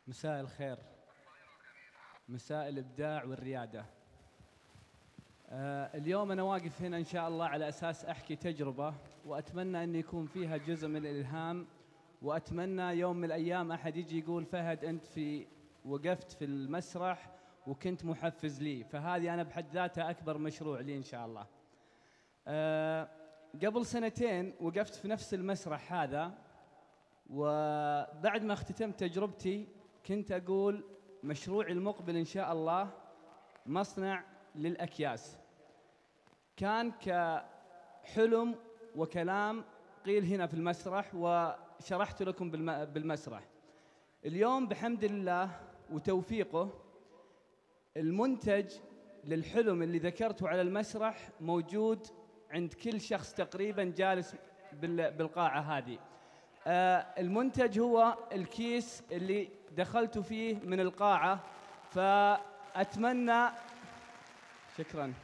مساء الخير. مساء الإبداع والريادة. اليوم أنا واقف هنا إن شاء الله على أساس أحكي تجربة، وأتمنى أن يكون فيها جزء من الإلهام، وأتمنى يوم من الأيام أحد يجي يقول فهد أنت وقفت في المسرح وكنت محفز لي، فهذه أنا بحد ذاتها أكبر مشروع لي إن شاء الله. قبل سنتين وقفت في نفس المسرح هذا، وبعد ما اختتمت تجربتي كنت أقول مشروعي المقبل إن شاء الله مصنع للأكياس. كان كحلم وكلام قيل هنا في المسرح وشرحت لكم بالمسرح. اليوم بحمد الله وتوفيقه المنتج للحلم اللي ذكرته على المسرح موجود عند كل شخص تقريبا جالس بالقاعة هذه. المنتج هو الكيس اللي دخلت فيه من القاعة، فأتمنى شكرا.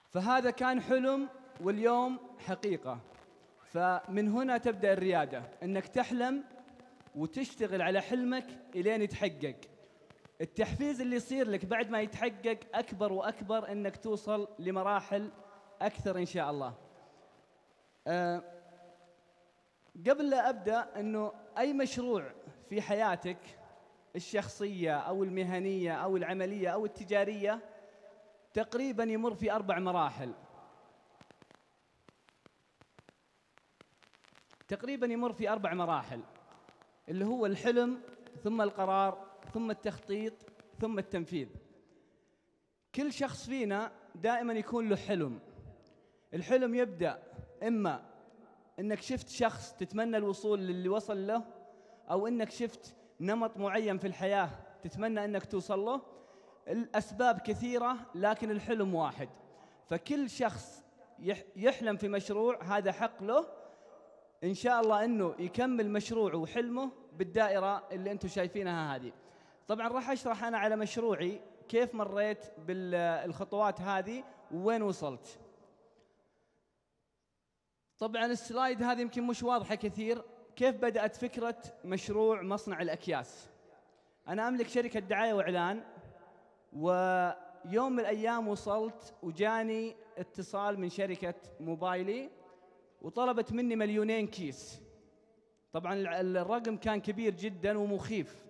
فهذا كان حلم واليوم حقيقة. فمن هنا تبدأ الريادة، انك تحلم وتشتغل على حلمك الين يتحقق. التحفيز اللي يصير لك بعد ما يتحقق اكبر واكبر، انك توصل لمراحل اكثر ان شاء الله. قبل لا أبدأ، أنه أي مشروع في حياتك الشخصية أو المهنية أو العملية أو التجارية تقريبا يمر في 4 مراحل. تقريبا يمر في 4 مراحل، اللي هو الحلم، ثم القرار، ثم التخطيط، ثم التنفيذ. كل شخص فينا دائما يكون له حلم. الحلم يبدأ إما انك شفت شخص تتمنى الوصول للي وصل له، او انك شفت نمط معين في الحياة تتمنى انك توصل له. الاسباب كثيرة لكن الحلم واحد. فكل شخص يحلم في مشروع هذا حق له ان شاء الله انه يكمل مشروعه وحلمه بالدائرة اللي انتم شايفينها هذه. طبعا راح اشرح انا على مشروعي كيف مريت بالخطوات هذه ووين وصلت. طبعا السلايد هذه يمكن مش واضحة كثير. كيف بدأت فكرة مشروع مصنع الأكياس؟ أنا أملك شركة دعاية وإعلان، ويوم من الأيام وصلت وجاني اتصال من شركة موبايلي وطلبت مني 2,000,000 كيس. طبعا الرقم كان كبير جدا ومخيف.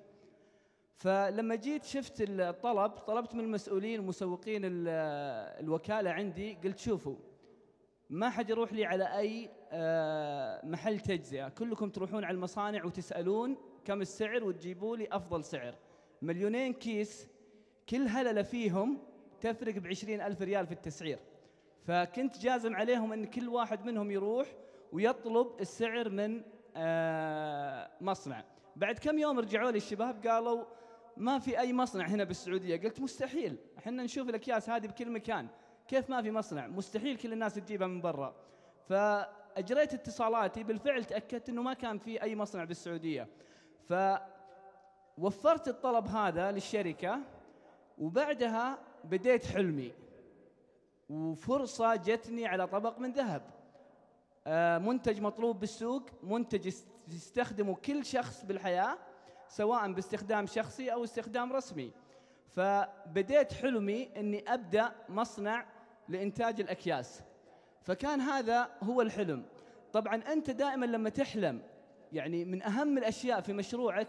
فلما جيت شفت الطلب، طلبت من المسؤولين مسوقين الوكالة عندي، قلت شوفوا، ما حد يروح لي على أي محل تجزئة، كلكم تروحون على المصانع وتسألون كم السعر وتجيبوا لي أفضل سعر. 2,000,000 كيس كل هللة فيهم تفرق ب20,000 ريال في التسعير. فكنت جازم عليهم أن كل واحد منهم يروح ويطلب السعر من مصنع. بعد كم يوم رجعوا لي الشباب قالوا ما في أي مصنع هنا بالسعودية. قلت مستحيل، احنا نشوف الأكياس هذه بكل مكان، كيف ما في مصنع؟ مستحيل كل الناس تجيبها من برا. فأجريت اتصالاتي، بالفعل تأكدت أنه ما كان في أي مصنع بالسعودية. فوفرت الطلب هذا للشركة، وبعدها بديت حلمي، وفرصة جتني على طبق من ذهب. منتج مطلوب بالسوق، منتج يستخدمه كل شخص بالحياة، سواء باستخدام شخصي أو استخدام رسمي. فبديت حلمي أني أبدأ مصنع لإنتاج الأكياس. فكان هذا هو الحلم. طبعا أنت دائما لما تحلم، يعني من أهم الأشياء في مشروعك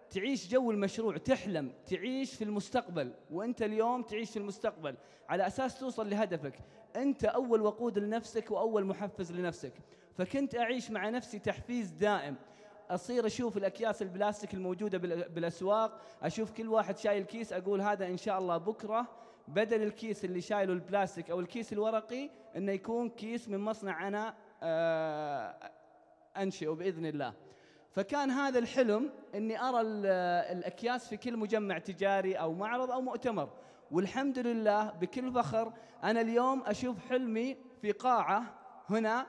تعيش جو المشروع، تحلم تعيش في المستقبل، وأنت اليوم تعيش في المستقبل على أساس توصل لهدفك. أنت أول وقود لنفسك وأول محفز لنفسك. فكنت أعيش مع نفسي تحفيز دائم. أصير أشوف الأكياس البلاستيك الموجودة بالأسواق، أشوف كل واحد شايل كيس، أقول هذا إن شاء الله بكرة بدل الكيس اللي شايله البلاستيك أو الكيس الورقي إنه يكون كيس من مصنع أنا أنشئه بإذن الله. فكان هذا الحلم إني أرى الأكياس في كل مجمع تجاري أو معرض أو مؤتمر. والحمد لله بكل فخر أنا اليوم أشوف حلمي في قاعة هنا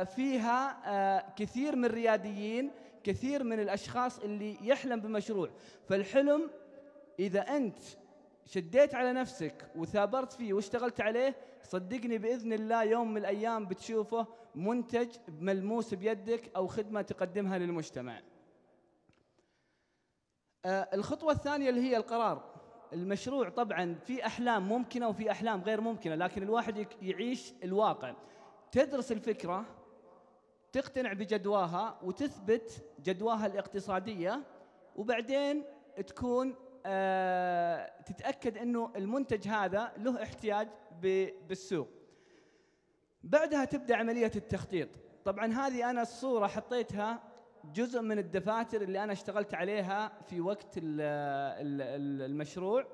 فيها كثير من الرياديين، كثير من الأشخاص اللي يحلم بمشروع. فالحلم إذا أنت شديت على نفسك وثابرت فيه واشتغلت عليه، صدقني بإذن الله يوم من الأيام بتشوفه منتج ملموس بيدك أو خدمة تقدمها للمجتمع. الخطوة الثانية اللي هي القرار. المشروع طبعا في أحلام ممكنة وفي أحلام غير ممكنة، لكن الواحد يعيش الواقع. تدرس الفكرة، تقتنع بجدواها وتثبت جدواها الاقتصادية، وبعدين تكون تتأكد أنه المنتج هذا له احتياج بالسوق. بعدها تبدأ عملية التخطيط. طبعا هذه أنا الصورة حطيتها جزء من الدفاتر اللي أنا اشتغلت عليها في وقت المشروع.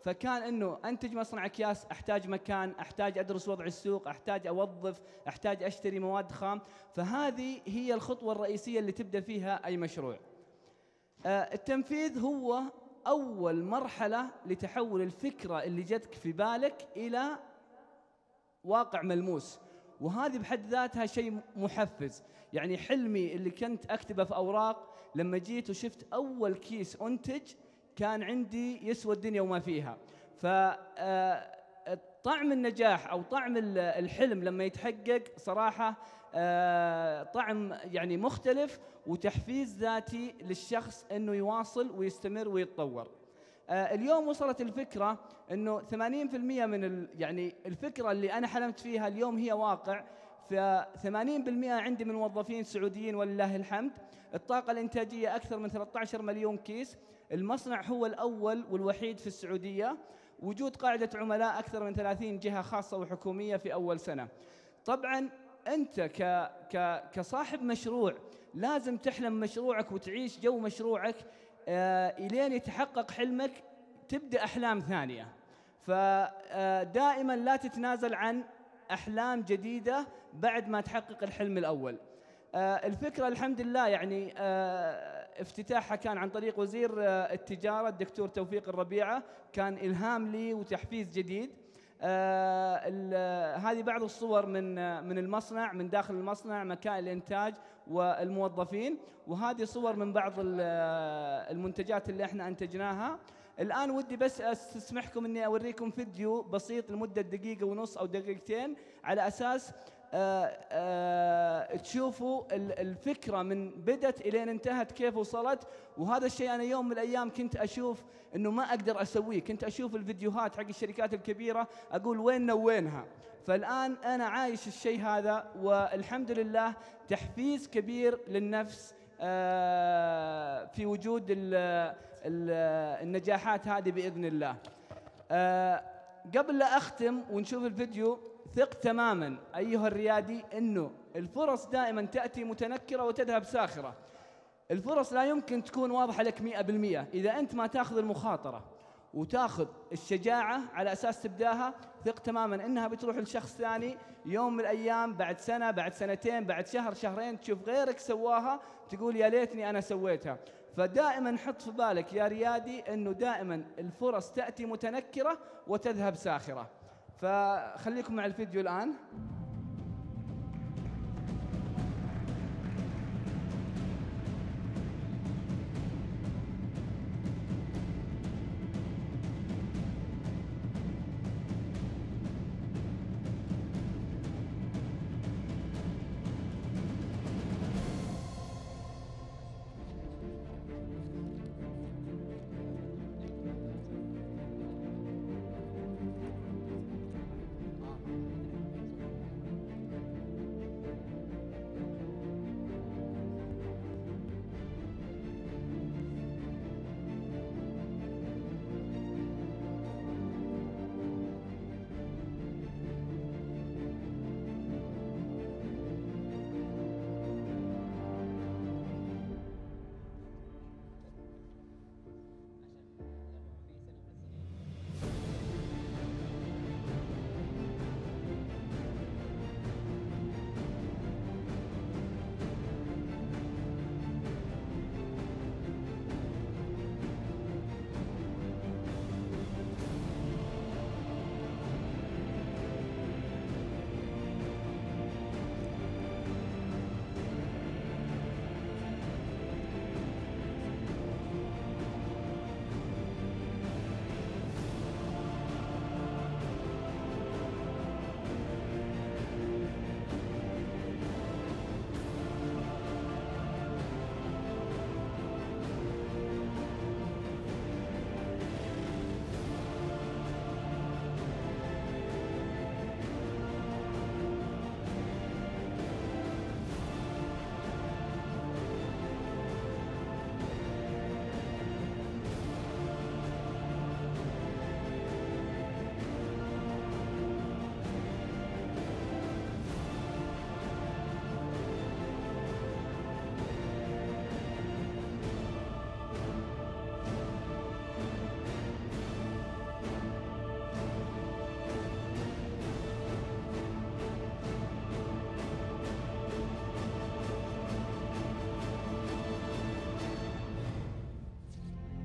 فكان أنه أنتج مصنع أكياس، أحتاج مكان، أحتاج أدرس وضع السوق، أحتاج أوظف، أحتاج أشتري مواد خام. فهذه هي الخطوة الرئيسية اللي تبدأ فيها أي مشروع. التنفيذ هو أول مرحلة لتحول الفكرة اللي جتك في بالك إلى واقع ملموس، وهذه بحد ذاتها شيء محفز. يعني حلمي اللي كنت أكتبه في أوراق، لما جيت وشفت أول كيس أنتج كان عندي يسوى الدنيا وما فيها. فطعم النجاح أو طعم الحلم لما يتحقق صراحة طعم يعني مختلف، وتحفيز ذاتي للشخص أنه يواصل ويستمر ويتطور. اليوم وصلت الفكرة أنه 80% من يعني الفكرة اللي أنا حلمت فيها اليوم هي واقع. ف80% عندي من موظفين سعوديين ولله الحمد. الطاقة الإنتاجية أكثر من 13 مليون كيس. المصنع هو الأول والوحيد في السعودية. وجود قاعدة عملاء أكثر من 30 جهة خاصة وحكومية في أول سنة. طبعاً أنت كصاحب مشروع لازم تحلم مشروعك وتعيش جو مشروعك إلين يتحقق حلمك، تبدأ أحلام ثانية. فدائما لا تتنازل عن أحلام جديدة بعد ما تحقق الحلم الأول. الفكرة الحمد لله يعني افتتاحها كان عن طريق وزير التجارة الدكتور توفيق الربيعة، كان إلهام لي وتحفيز جديد. هذه بعض الصور من المصنع، من داخل المصنع، مكان الإنتاج والموظفين. وهذه صور من بعض المنتجات اللي احنا أنتجناها. الآن ودي بس استسمحكم أني أوريكم فيديو بسيط لمدة دقيقة ونص أو دقيقتين، على أساس تشوفوا الفكرة من بدت إلين انتهت كيف وصلت. وهذا الشيء أنا يوم من الأيام كنت أشوف أنه ما أقدر أسويه، كنت أشوف الفيديوهات حق الشركات الكبيرة أقول ويننا وينها. فالآن أنا عايش الشيء هذا، والحمد لله تحفيز كبير للنفس في وجود النجاحات هذه بإذن الله. قبل لا أختم ونشوف الفيديو، ثق تماما أيها الريادي أنه الفرص دائما تأتي متنكرة وتذهب ساخرة. الفرص لا يمكن تكون واضحة لك 100%. إذا أنت ما تأخذ المخاطرة وتأخذ الشجاعة على أساس تبداها، ثق تماما أنها بتروح لشخص ثاني يوم من الأيام، بعد سنة، بعد سنتين، بعد شهر، شهرين، تشوف غيرك سواها تقول يا ليتني أنا سويتها. فدائما حط في بالك يا ريادي أنه دائما الفرص تأتي متنكرة وتذهب ساخرة. فخليكم مع الفيديو الآن.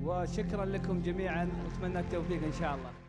وشكرا لكم جميعا، واتمنى التوفيق ان شاء الله.